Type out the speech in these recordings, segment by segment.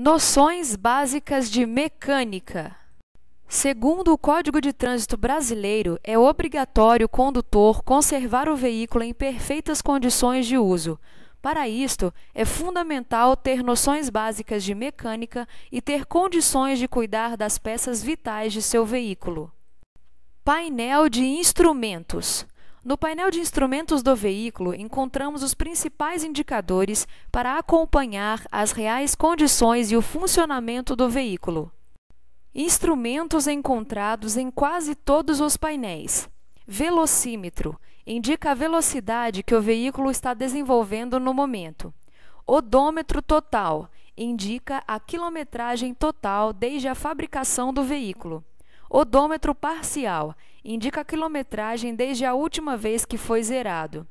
Noções básicas de mecânica. Segundo o Código de Trânsito Brasileiro, é obrigatório o condutor conservar o veículo em perfeitas condições de uso. Para isto, é fundamental ter noções básicas de mecânica e ter condições de cuidar das peças vitais de seu veículo. Painel de instrumentos. No painel de instrumentos do veículo, encontramos os principais indicadores para acompanhar as reais condições e o funcionamento do veículo. Instrumentos encontrados em quase todos os painéis. Velocímetro indica a velocidade que o veículo está desenvolvendo no momento. Odômetro total indica a quilometragem total desde a fabricação do veículo. Odômetro parcial indica a quilometragem desde a última vez que foi zerado.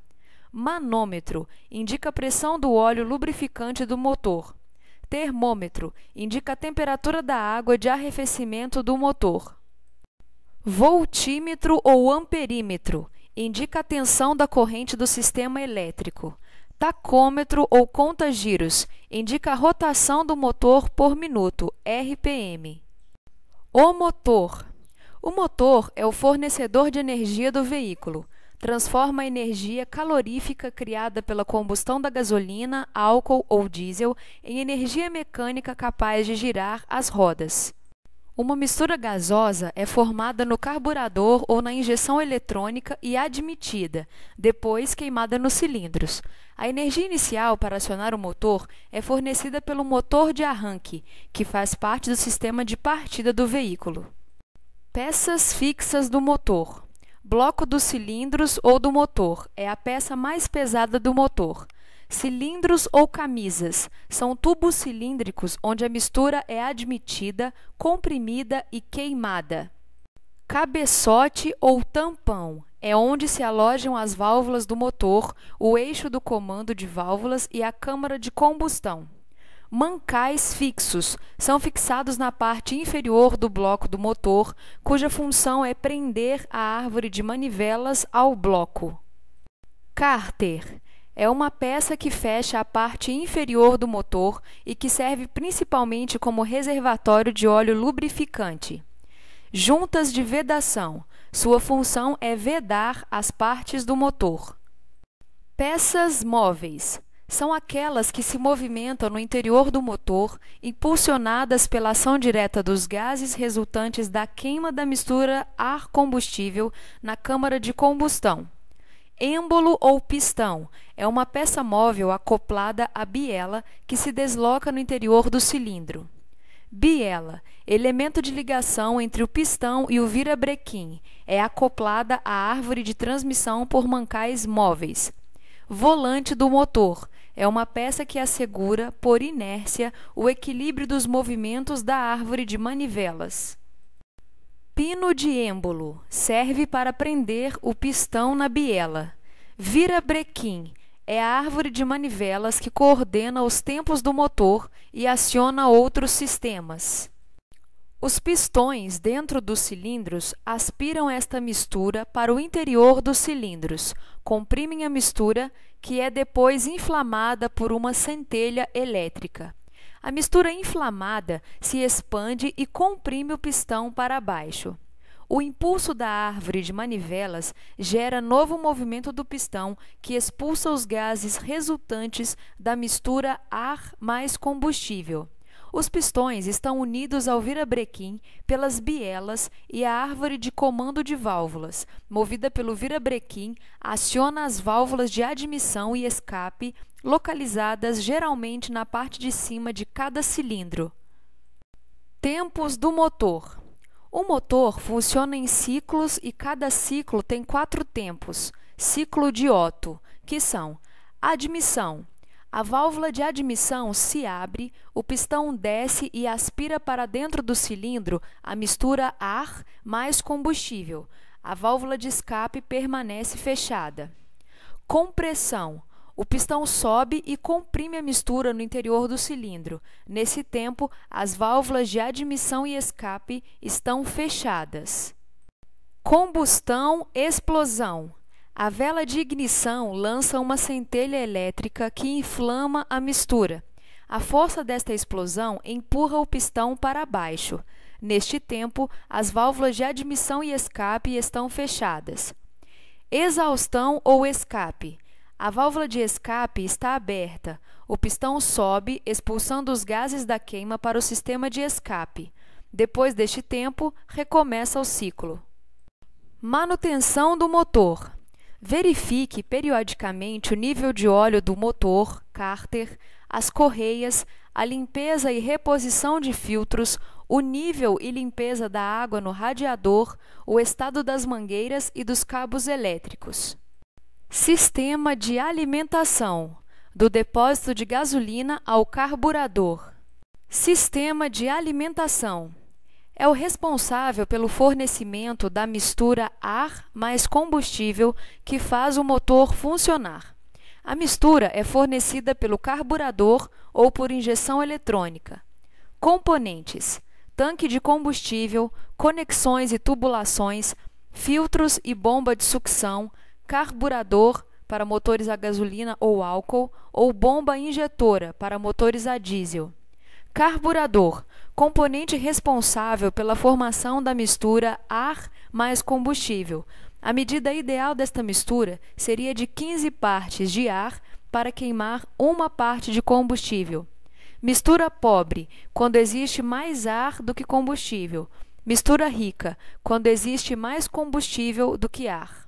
Manômetro indica a pressão do óleo lubrificante do motor. Termômetro indica a temperatura da água de arrefecimento do motor. Voltímetro ou amperímetro indica a tensão da corrente do sistema elétrico. Tacômetro ou conta-giros indica a rotação do motor por minuto, RPM. O motor. O motor é o fornecedor de energia do veículo. Transforma a energia calorífica criada pela combustão da gasolina, álcool ou diesel em energia mecânica capaz de girar as rodas. Uma mistura gasosa é formada no carburador ou na injeção eletrônica e admitida, depois queimada nos cilindros. A energia inicial para acionar o motor é fornecida pelo motor de arranque, que faz parte do sistema de partida do veículo. Peças fixas do motor. Bloco dos cilindros ou do motor é a peça mais pesada do motor. Cilindros ou camisas são tubos cilíndricos onde a mistura é admitida, comprimida e queimada. Cabeçote ou tampão é onde se alojam as válvulas do motor, o eixo do comando de válvulas e a câmara de combustão. Mancais fixos são fixados na parte inferior do bloco do motor, cuja função é prender a árvore de manivelas ao bloco. Cárter é uma peça que fecha a parte inferior do motor e que serve principalmente como reservatório de óleo lubrificante. Juntas de vedação. Sua função é vedar as partes do motor. Peças móveis. São aquelas que se movimentam no interior do motor, impulsionadas pela ação direta dos gases resultantes da queima da mistura ar-combustível na câmara de combustão. Êmbolo ou pistão é uma peça móvel acoplada à biela que se desloca no interior do cilindro. Biela, elemento de ligação entre o pistão e o virabrequim, é acoplada à árvore de transmissão por mancais móveis. Volante do motor é uma peça que assegura, por inércia, o equilíbrio dos movimentos da árvore de manivelas. Pino de êmbolo serve para prender o pistão na biela. Virabrequim é a árvore de manivelas que coordena os tempos do motor e aciona outros sistemas. Os pistões dentro dos cilindros aspiram esta mistura para o interior dos cilindros, comprimem a mistura, que é depois inflamada por uma centelha elétrica. A mistura inflamada se expande e comprime o pistão para baixo. O impulso da árvore de manivelas gera novo movimento do pistão, que expulsa os gases resultantes da mistura ar mais combustível. Os pistões estão unidos ao virabrequim pelas bielas e a árvore de comando de válvulas, movida pelo virabrequim, aciona as válvulas de admissão e escape, localizadas geralmente na parte de cima de cada cilindro. Tempos do motor. O motor funciona em ciclos e cada ciclo tem 4 tempos. Ciclo de Otto, que são: admissão. A válvula de admissão se abre, o pistão desce e aspira para dentro do cilindro a mistura ar mais combustível. A válvula de escape permanece fechada. Compressão. O pistão sobe e comprime a mistura no interior do cilindro. Nesse tempo, as válvulas de admissão e escape estão fechadas. Combustão-explosão. A vela de ignição lança uma centelha elétrica que inflama a mistura. A força desta explosão empurra o pistão para baixo. Neste tempo, as válvulas de admissão e escape estão fechadas. Exaustão ou escape. A válvula de escape está aberta. O pistão sobe, expulsando os gases da queima para o sistema de escape. Depois deste tempo, recomeça o ciclo. Manutenção do motor. Verifique periodicamente o nível de óleo do motor, cárter, as correias, a limpeza e reposição de filtros, o nível e limpeza da água no radiador, o estado das mangueiras e dos cabos elétricos. Sistema de alimentação, do depósito de gasolina ao carburador. Sistema de alimentação. É o responsável pelo fornecimento da mistura ar mais combustível que faz o motor funcionar. A mistura é fornecida pelo carburador ou por injeção eletrônica. Componentes: tanque de combustível, conexões e tubulações, filtros e bomba de sucção, carburador para motores a gasolina ou álcool ou bomba injetora para motores a diesel. Carburador, componente responsável pela formação da mistura ar mais combustível. A medida ideal desta mistura seria de 15 partes de ar para queimar uma parte de combustível. Mistura pobre, quando existe mais ar do que combustível. Mistura rica, quando existe mais combustível do que ar.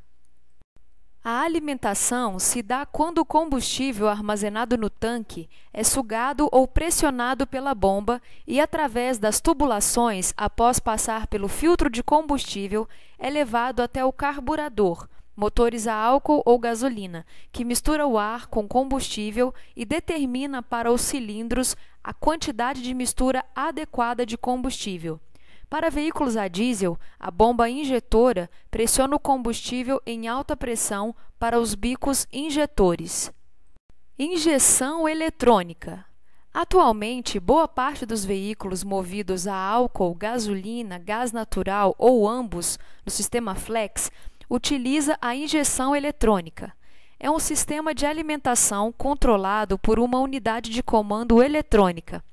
A alimentação se dá quando o combustível armazenado no tanque é sugado ou pressionado pela bomba e, através das tubulações, após passar pelo filtro de combustível, é levado até o carburador, motores a álcool ou gasolina, que mistura o ar com combustível e determina para os cilindros a quantidade de mistura adequada de combustível. Para veículos a diesel, a bomba injetora pressiona o combustível em alta pressão para os bicos injetores. Injeção eletrônica. Atualmente, boa parte dos veículos movidos a álcool, gasolina, gás natural ou ambos no sistema Flex utiliza a injeção eletrônica. É um sistema de alimentação controlado por uma unidade de comando eletrônica.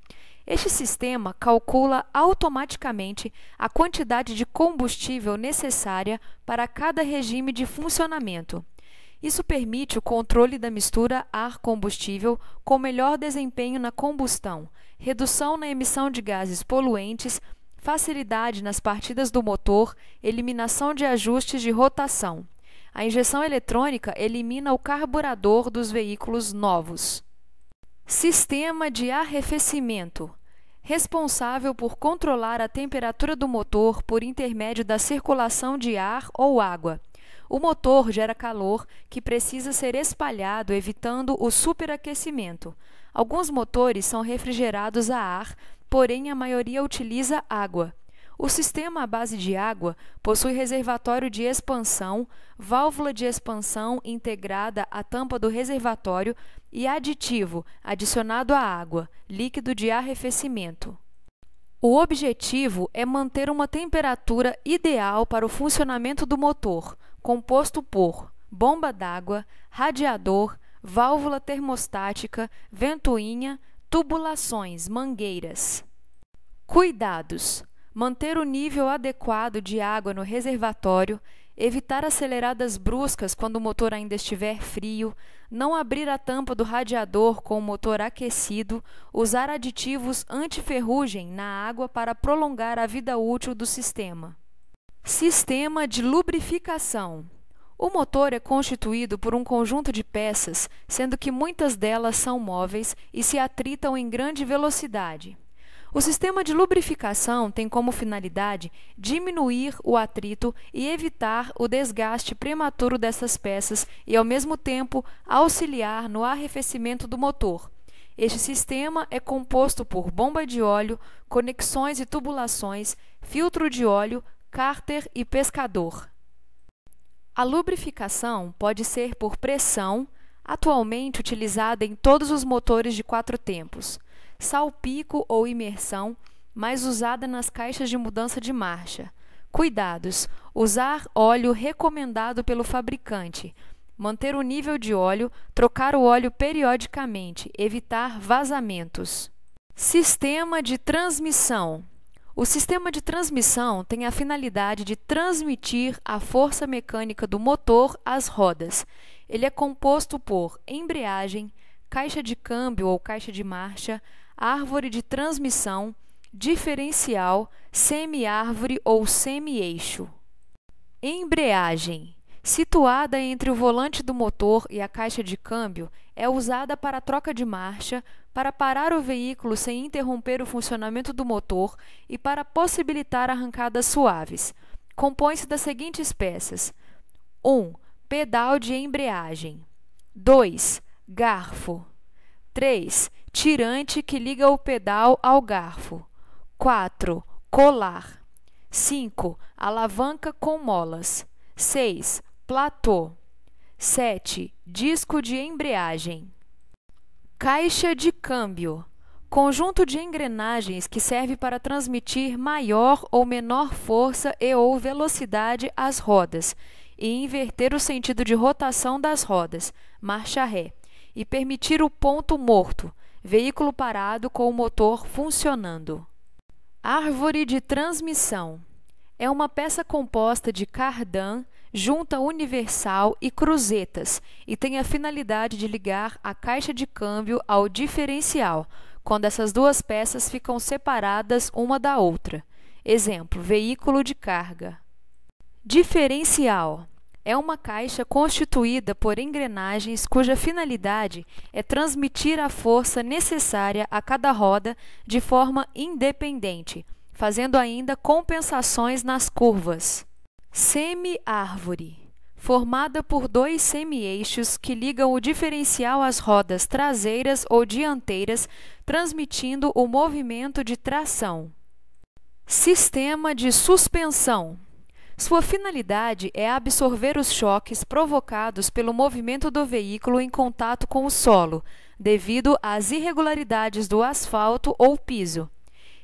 Este sistema calcula automaticamente a quantidade de combustível necessária para cada regime de funcionamento. Isso permite o controle da mistura ar-combustível com melhor desempenho na combustão, redução na emissão de gases poluentes, facilidade nas partidas do motor, eliminação de ajustes de rotação. A injeção eletrônica elimina o carburador dos veículos novos. Sistema de arrefecimento. Responsável por controlar a temperatura do motor por intermédio da circulação de ar ou água. O motor gera calor que precisa ser espalhado, evitando o superaquecimento. Alguns motores são refrigerados a ar, porém a maioria utiliza água. O sistema à base de água possui reservatório de expansão, válvula de expansão integrada à tampa do reservatório e aditivo adicionado à água, líquido de arrefecimento. O objetivo é manter uma temperatura ideal para o funcionamento do motor, composto por bomba d'água, radiador, válvula termostática, ventoinha, tubulações, mangueiras. Cuidados: manter o nível adequado de água no reservatório, evitar aceleradas bruscas quando o motor ainda estiver frio, não abrir a tampa do radiador com o motor aquecido, usar aditivos anti-ferrugem na água para prolongar a vida útil do sistema. Sistema de lubrificação. O motor é constituído por um conjunto de peças, sendo que muitas delas são móveis e se atritam em grande velocidade. O sistema de lubrificação tem como finalidade diminuir o atrito e evitar o desgaste prematuro dessas peças e, ao mesmo tempo, auxiliar no arrefecimento do motor. Este sistema é composto por bomba de óleo, conexões e tubulações, filtro de óleo, cárter e pescador. A lubrificação pode ser por pressão, atualmente utilizada em todos os motores de 4 tempos. Salpico ou imersão, mais usada nas caixas de mudança de marcha. Cuidados: usar óleo recomendado pelo fabricante. manter o nível de óleo, trocar o óleo periodicamente, evitar vazamentos. Sistema de transmissão. O sistema de transmissão tem a finalidade de transmitir a força mecânica do motor às rodas. Ele é composto por embreagem, caixa de câmbio ou caixa de marcha, árvore de transmissão, diferencial, semi-árvore ou semi-eixo. Embreagem. Situada entre o volante do motor e a caixa de câmbio, é usada para a troca de marcha, para parar o veículo sem interromper o funcionamento do motor e para possibilitar arrancadas suaves. Compõe-se das seguintes peças: 1. Pedal de embreagem. 2. Garfo. 3. Tirante que liga o pedal ao garfo. 4. Colar. 5. Alavanca com molas. 6. Platô. 7. Disco de embreagem. Caixa de câmbio. Conjunto de engrenagens que serve para transmitir maior ou menor força e ou velocidade às rodas e inverter o sentido de rotação das rodas, marcha ré, e permitir o ponto morto, veículo parado com o motor funcionando. Árvore de transmissão. É uma peça composta de cardan, junta universal e cruzetas e tem a finalidade de ligar a caixa de câmbio ao diferencial, quando essas duas peças ficam separadas uma da outra. Exemplo, veículo de carga. Diferencial. É uma caixa constituída por engrenagens cuja finalidade é transmitir a força necessária a cada roda de forma independente, fazendo ainda compensações nas curvas. Semi-árvore. Formada por dois semi-eixos que ligam o diferencial às rodas traseiras ou dianteiras, transmitindo o movimento de tração. Sistema de suspensão. Sua finalidade é absorver os choques provocados pelo movimento do veículo em contato com o solo, devido às irregularidades do asfalto ou piso.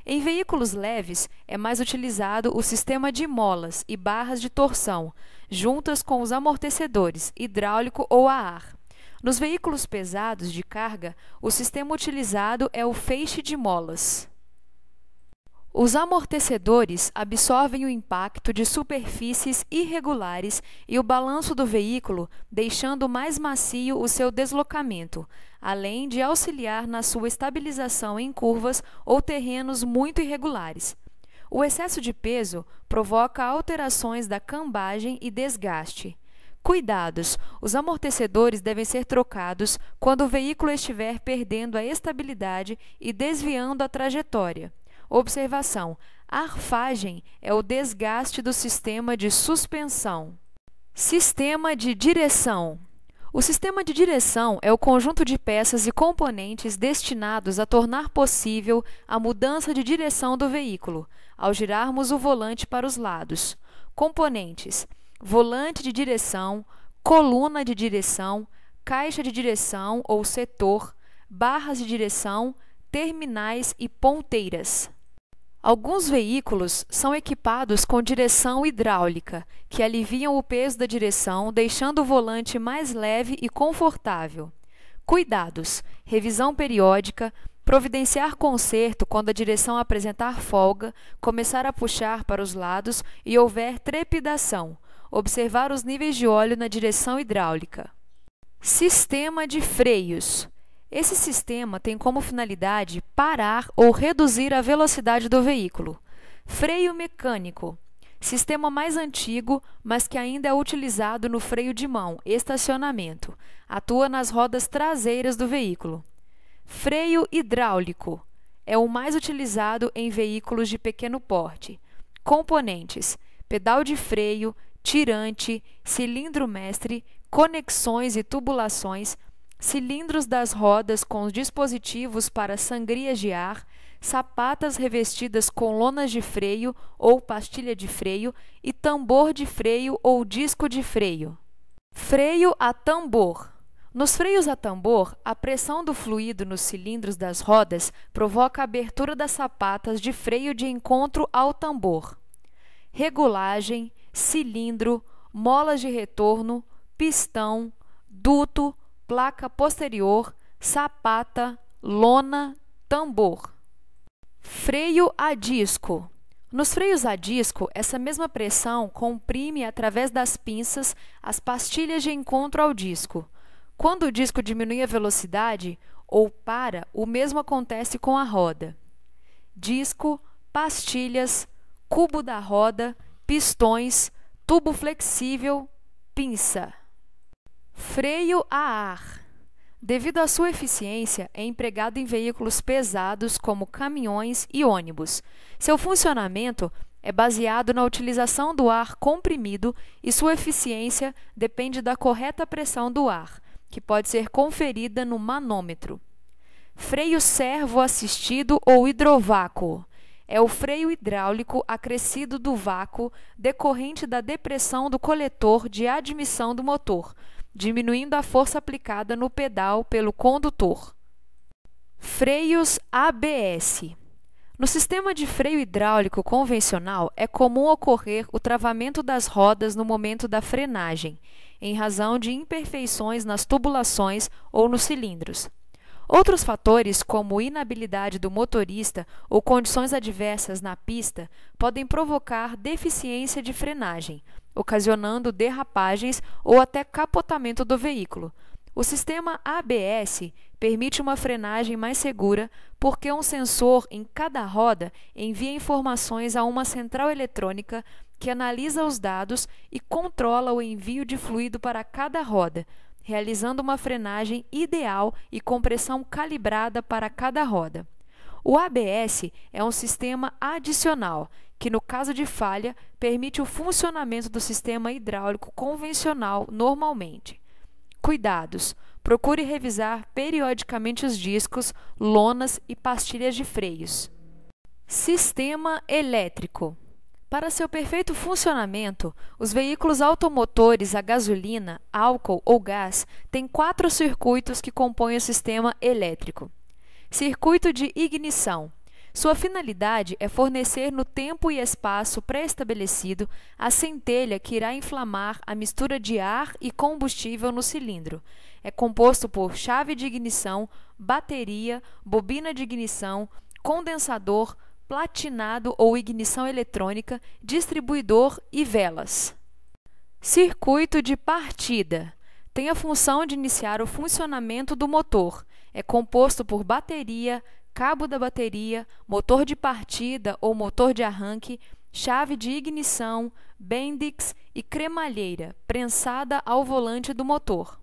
Em veículos leves, é mais utilizado o sistema de molas e barras de torção, juntas com os amortecedores, hidráulico ou a ar. Nos veículos pesados de carga, o sistema utilizado é o feixe de molas. Os amortecedores absorvem o impacto de superfícies irregulares e o balanço do veículo, deixando mais macio o seu deslocamento, além de auxiliar na sua estabilização em curvas ou terrenos muito irregulares. O excesso de peso provoca alterações da cambagem e desgaste. Cuidados! Os amortecedores devem ser trocados quando o veículo estiver perdendo a estabilidade e desviando a trajetória. Observação: a arfagem é o desgaste do sistema de suspensão. Sistema de direção. O sistema de direção é o conjunto de peças e componentes destinados a tornar possível a mudança de direção do veículo, ao girarmos o volante para os lados. Componentes: volante de direção, coluna de direção, caixa de direção ou setor, barras de direção, terminais e ponteiras. Alguns veículos são equipados com direção hidráulica, que aliviam o peso da direção, deixando o volante mais leve e confortável. Cuidados: revisão periódica, providenciar conserto quando a direção apresentar folga, começar a puxar para os lados e houver trepidação, observar os níveis de óleo na direção hidráulica. Sistema de freios. Esse sistema tem como finalidade parar ou reduzir a velocidade do veículo. Freio mecânico. Sistema mais antigo, mas que ainda é utilizado no freio de mão, estacionamento. Atua nas rodas traseiras do veículo. Freio hidráulico. É o mais utilizado em veículos de pequeno porte. Componentes: pedal de freio, tirante, cilindro mestre, conexões e tubulações, cilindros das rodas com dispositivos para sangrias de ar, sapatas revestidas com lonas de freio ou pastilha de freio e tambor de freio ou disco de freio. Freio a tambor. Nos freios a tambor, a pressão do fluido nos cilindros das rodas provoca a abertura das sapatas de freio de encontro ao tambor. Regulagem, cilindro, molas de retorno, pistão, duto, placa posterior, sapata, lona, tambor. Freio a disco. Nos freios a disco, essa mesma pressão comprime através das pinças as pastilhas de encontro ao disco. Quando o disco diminui a velocidade ou para, o mesmo acontece com a roda. Disco, pastilhas, cubo da roda, pistões, tubo flexível, pinça. Freio a ar. Devido à sua eficiência, é empregado em veículos pesados como caminhões e ônibus. Seu funcionamento é baseado na utilização do ar comprimido e sua eficiência depende da correta pressão do ar, que pode ser conferida no manômetro. Freio servo-assistido ou hidrovácuo. É o freio hidráulico acrescido do vácuo decorrente da depressão do coletor de admissão do motor, diminuindo a força aplicada no pedal pelo condutor. Freios ABS. No sistema de freio hidráulico convencional, é comum ocorrer o travamento das rodas no momento da frenagem, em razão de imperfeições nas tubulações ou nos cilindros. Outros fatores, como inabilidade do motorista ou condições adversas na pista, podem provocar deficiência de frenagem, ocasionando derrapagens ou até capotamento do veículo. O sistema ABS permite uma frenagem mais segura porque um sensor em cada roda envia informações a uma central eletrônica que analisa os dados e controla o envio de fluido para cada roda, realizando uma frenagem ideal e com pressão calibrada para cada roda. O ABS é um sistema adicional que, no caso de falha, permite o funcionamento do sistema hidráulico convencional normalmente. Cuidados! Procure revisar periodicamente os discos, lonas e pastilhas de freios. Sistema elétrico. Para seu perfeito funcionamento, os veículos automotores a gasolina, álcool ou gás têm 4 circuitos que compõem o sistema elétrico. Circuito de ignição. Sua finalidade é fornecer no tempo e espaço pré-estabelecido a centelha que irá inflamar a mistura de ar e combustível no cilindro. É composto por chave de ignição, bateria, bobina de ignição, condensador, platinado ou ignição eletrônica, distribuidor e velas. Circuito de partida. Tem a função de iniciar o funcionamento do motor. É composto por bateria, cabo da bateria, motor de partida ou motor de arranque, chave de ignição, bendix e cremalheira, prensada ao volante do motor.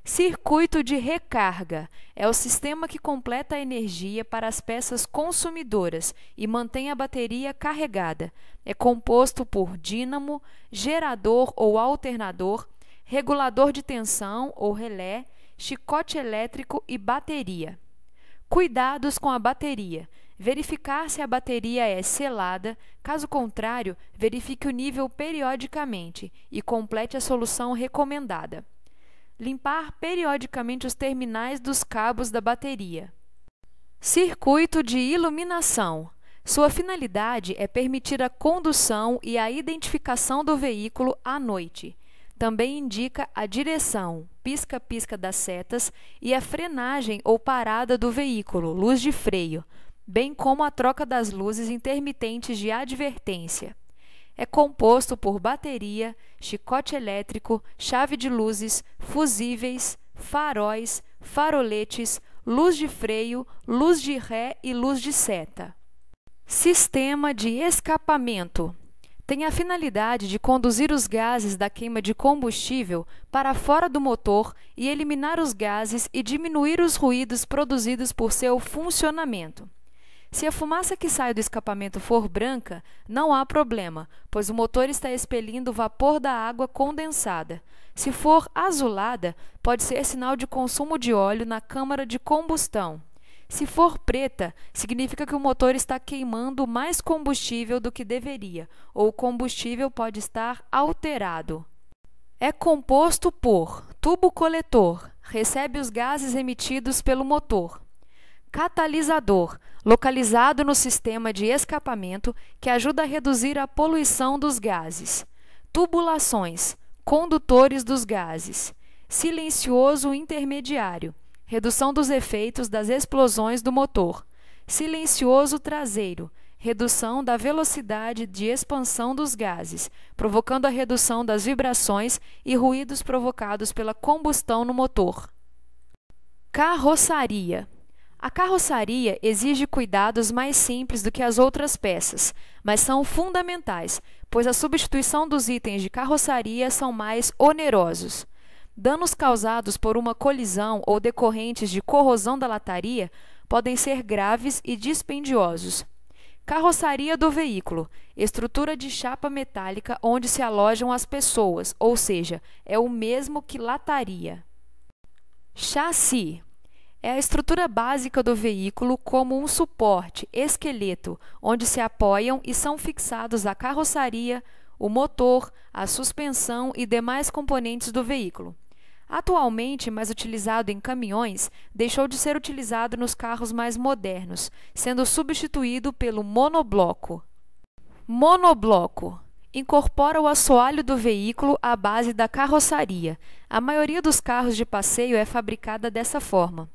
Circuito de recarga. É o sistema que completa a energia para as peças consumidoras e mantém a bateria carregada. É composto por dínamo, gerador ou alternador, regulador de tensão ou relé, chicote elétrico e bateria. Cuidados com a bateria. Verificar se a bateria é selada, caso contrário, verifique o nível periodicamente e complete a solução recomendada. Limpar periodicamente os terminais dos cabos da bateria. Circuito de iluminação. Sua finalidade é permitir a condução e a identificação do veículo à noite. Também indica a direção, pisca-pisca das setas, e a frenagem ou parada do veículo, luz de freio, bem como a troca das luzes intermitentes de advertência. É composto por bateria, chicote elétrico, chave de luzes, fusíveis, faróis, faroletes, luz de freio, luz de ré e luz de seta. Sistema de escapamento. Tem a finalidade de conduzir os gases da queima de combustível para fora do motor e eliminar os gases e diminuir os ruídos produzidos por seu funcionamento. Se a fumaça que sai do escapamento for branca, não há problema, pois o motor está expelindo vapor da água condensada. Se for azulada, pode ser sinal de consumo de óleo na câmara de combustão. Se for preta, significa que o motor está queimando mais combustível do que deveria, ou o combustível pode estar alterado. É composto por tubo coletor, recebe os gases emitidos pelo motor. Catalisador, localizado no sistema de escapamento, que ajuda a reduzir a poluição dos gases. Tubulações, condutores dos gases. Silencioso intermediário, redução dos efeitos das explosões do motor. Silencioso traseiro, redução da velocidade de expansão dos gases, provocando a redução das vibrações e ruídos provocados pela combustão no motor. Carroçaria. A carroçaria exige cuidados mais simples do que as outras peças, mas são fundamentais, pois a substituição dos itens de carroçaria são mais onerosos. Danos causados por uma colisão ou decorrentes de corrosão da lataria podem ser graves e dispendiosos. Carroçaria do veículo, estrutura de chapa metálica onde se alojam as pessoas, ou seja, é o mesmo que lataria. Chassi. É a estrutura básica do veículo como um suporte, esqueleto, onde se apoiam e são fixados a carroçaria, o motor, a suspensão e demais componentes do veículo. Atualmente mais utilizado em caminhões, deixou de ser utilizado nos carros mais modernos, sendo substituído pelo monobloco. Monobloco. Incorpora o assoalho do veículo à base da carroçaria. A maioria dos carros de passeio é fabricada dessa forma.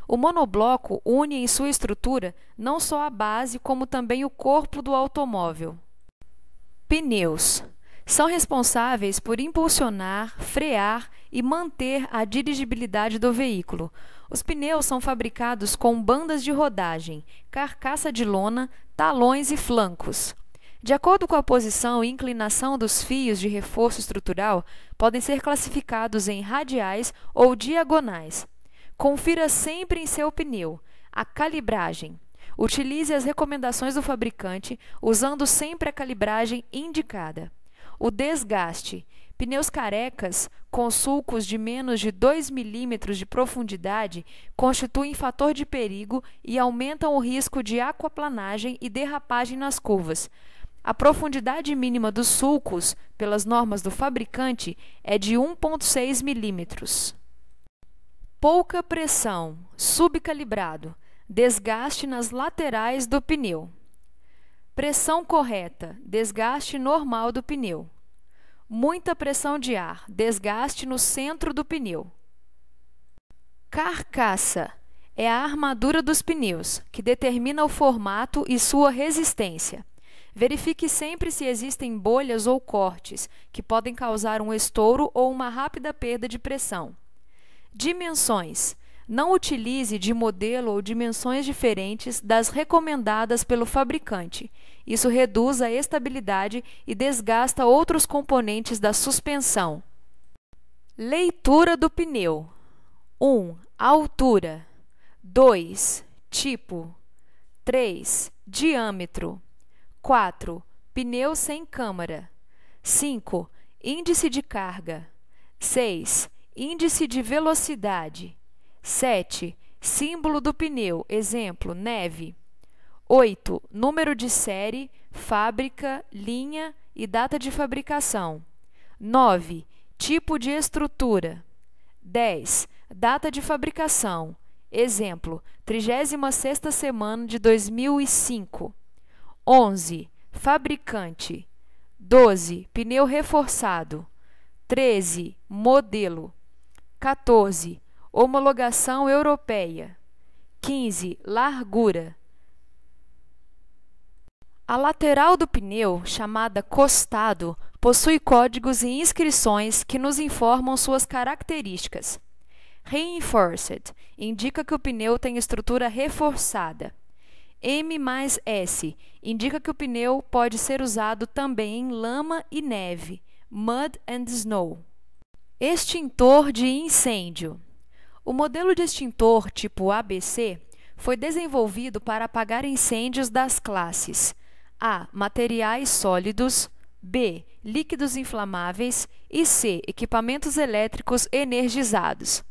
O monobloco une em sua estrutura não só a base, como também o corpo do automóvel. Pneus. São responsáveis por impulsionar, frear e manter a dirigibilidade do veículo. Os pneus são fabricados com bandas de rodagem, carcaça de lona, talões e flancos. De acordo com a posição e inclinação dos fios de reforço estrutural, podem ser classificados em radiais ou diagonais. Confira sempre em seu pneu. A calibragem. Utilize as recomendações do fabricante, usando sempre a calibragem indicada. O desgaste. Pneus carecas, com sulcos de menos de 2 milímetros de profundidade, constituem fator de perigo e aumentam o risco de aquaplanagem e derrapagem nas curvas. A profundidade mínima dos sulcos, pelas normas do fabricante, é de 1,6 milímetros. Pouca pressão, subcalibrado, desgaste nas laterais do pneu. Pressão correta, desgaste normal do pneu. Muita pressão de ar, desgaste no centro do pneu. Carcaça é a armadura dos pneus, que determina o formato e sua resistência. Verifique sempre se existem bolhas ou cortes, que podem causar um estouro ou uma rápida perda de pressão. Dimensões. Não utilize de modelo ou dimensões diferentes das recomendadas pelo fabricante. Isso reduz a estabilidade e desgasta outros componentes da suspensão. Leitura do pneu. 1. Altura. 2. Tipo. 3. Diâmetro. 4. Pneu sem câmara. 5. Índice de carga. 6. Índice de velocidade. 7. Símbolo do pneu, exemplo, neve. 8. Número de série, fábrica, linha e data de fabricação. 9. Tipo de estrutura. 10. Data de fabricação, exemplo, 36ª semana de 2005. 11. Fabricante. 12. Pneu reforçado. 13. Modelo. 14. Homologação europeia. 15. Largura. A lateral do pneu, chamada costado, possui códigos e inscrições que nos informam suas características. Reinforced indica que o pneu tem estrutura reforçada. M mais S indica que o pneu pode ser usado também em lama e neve, mud and snow. Extintor de incêndio. O modelo de extintor tipo ABC foi desenvolvido para apagar incêndios das classes A. Materiais sólidos, B. Líquidos inflamáveis e C. Equipamentos elétricos energizados.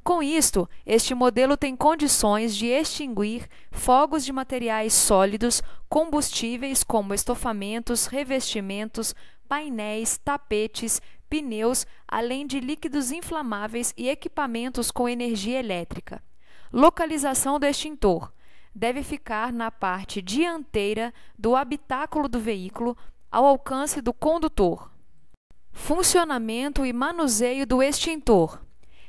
Com isto, este modelo tem condições de extinguir fogos de materiais sólidos, combustíveis como estofamentos, revestimentos, painéis, tapetes, pneus, além de líquidos inflamáveis e equipamentos com energia elétrica. Localização do extintor. Deve ficar na parte dianteira do habitáculo do veículo, ao alcance do condutor. Funcionamento e manuseio do extintor.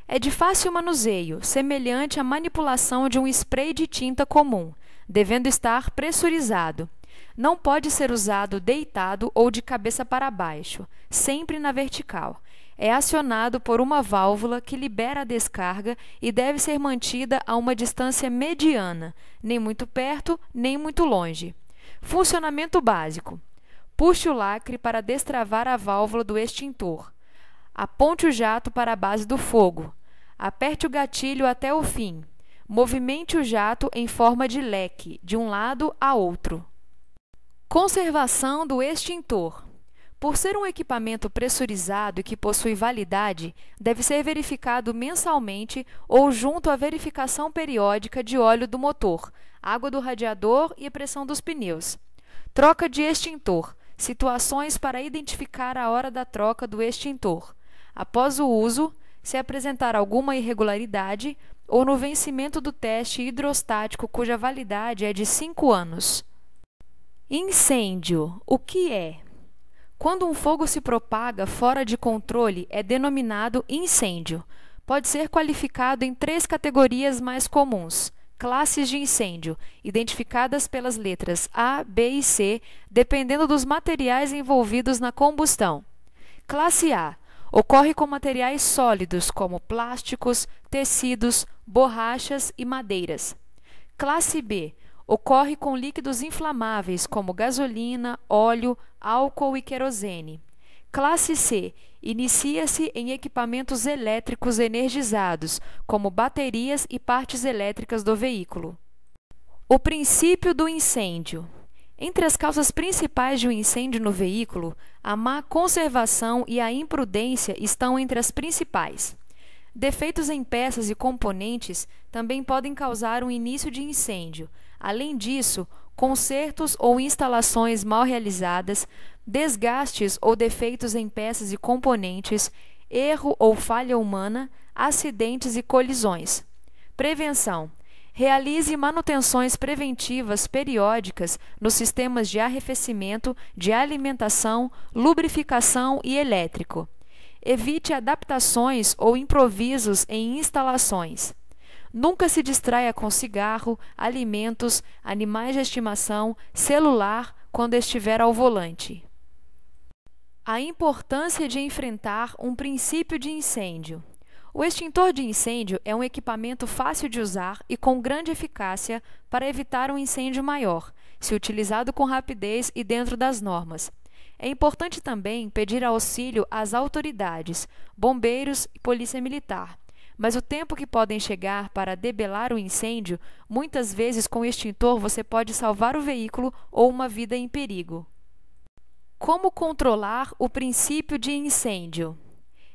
É de fácil manuseio, semelhante à manipulação de um spray de tinta comum, devendo estar pressurizado. Não pode ser usado deitado ou de cabeça para baixo, sempre na vertical. É acionado por uma válvula que libera a descarga e deve ser mantida a uma distância mediana, nem muito perto, nem muito longe. Funcionamento básico: puxe o lacre para destravar a válvula do extintor. Aponte o jato para a base do fogo. Aperte o gatilho até o fim. Movimente o jato em forma de leque, de um lado a outro. Conservação do extintor. Por ser um equipamento pressurizado e que possui validade, deve ser verificado mensalmente ou junto à verificação periódica de óleo do motor, água do radiador e pressão dos pneus. Troca de extintor. Situações para identificar a hora da troca do extintor: após o uso, se apresentar alguma irregularidade, ou no vencimento do teste hidrostático cuja validade é de 5 anos. Incêndio. O que é? Quando um fogo se propaga fora de controle, é denominado incêndio. Pode ser qualificado em 3 categorias mais comuns: classes de incêndio, identificadas pelas letras A, B e C, dependendo dos materiais envolvidos na combustão. Classe A: ocorre com materiais sólidos, como plásticos, tecidos, borrachas e madeiras. Classe B: ocorre com líquidos inflamáveis, como gasolina, óleo, álcool e querosene. Classe C: inicia-se em equipamentos elétricos energizados, como baterias e partes elétricas do veículo. O princípio do incêndio. Entre as causas principais de um incêndio no veículo, a má conservação e a imprudência estão entre as principais. Defeitos em peças e componentes também podem causar um início de incêndio. Além disso, consertos ou instalações mal realizadas, desgastes ou defeitos em peças e componentes, erro ou falha humana, acidentes e colisões. Prevenção: realize manutenções preventivas periódicas nos sistemas de arrefecimento, de alimentação, lubrificação e elétrico. Evite adaptações ou improvisos em instalações. Nunca se distraia com cigarro, alimentos, animais de estimação, celular quando estiver ao volante. A importância de enfrentar um princípio de incêndio. O extintor de incêndio é um equipamento fácil de usar e com grande eficácia para evitar um incêndio maior, se utilizado com rapidez e dentro das normas. É importante também pedir auxílio às autoridades, bombeiros e polícia militar. Mas o tempo que podem chegar para debelar o incêndio, muitas vezes com o extintor você pode salvar o veículo ou uma vida em perigo. Como controlar o princípio de incêndio?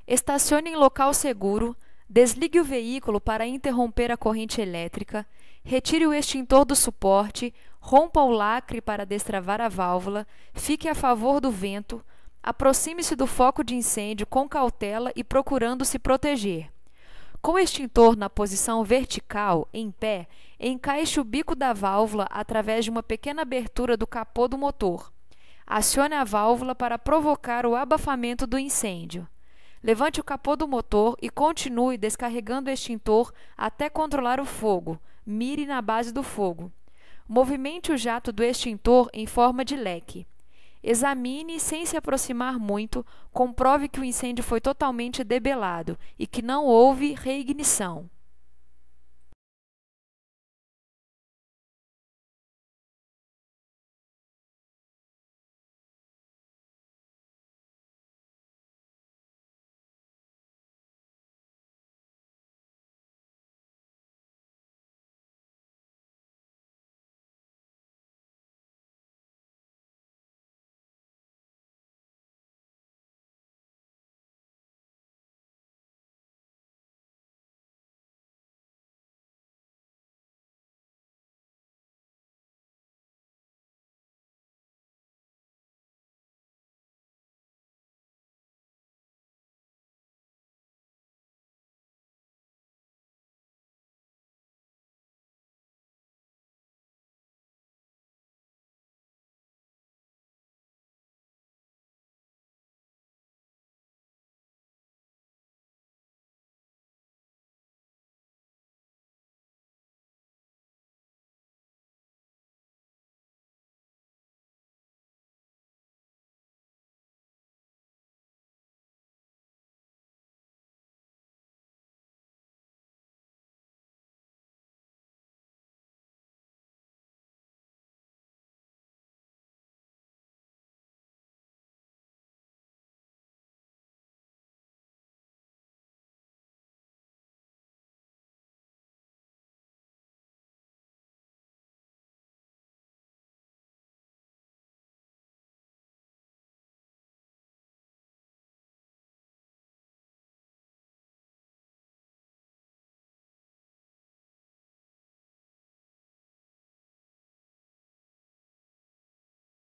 Estacione em local seguro, desligue o veículo para interromper a corrente elétrica, retire o extintor do suporte, rompa o lacre para destravar a válvula, fique a favor do vento, aproxime-se do foco de incêndio com cautela e procurando se proteger. Com o extintor na posição vertical, em pé, encaixe o bico da válvula através de uma pequena abertura do capô do motor. Acione a válvula para provocar o abafamento do incêndio. Levante o capô do motor e continue descarregando o extintor até controlar o fogo. Mire na base do fogo. Movimente o jato do extintor em forma de leque. Examine sem se aproximar muito, comprove que o incêndio foi totalmente debelado e que não houve reignição.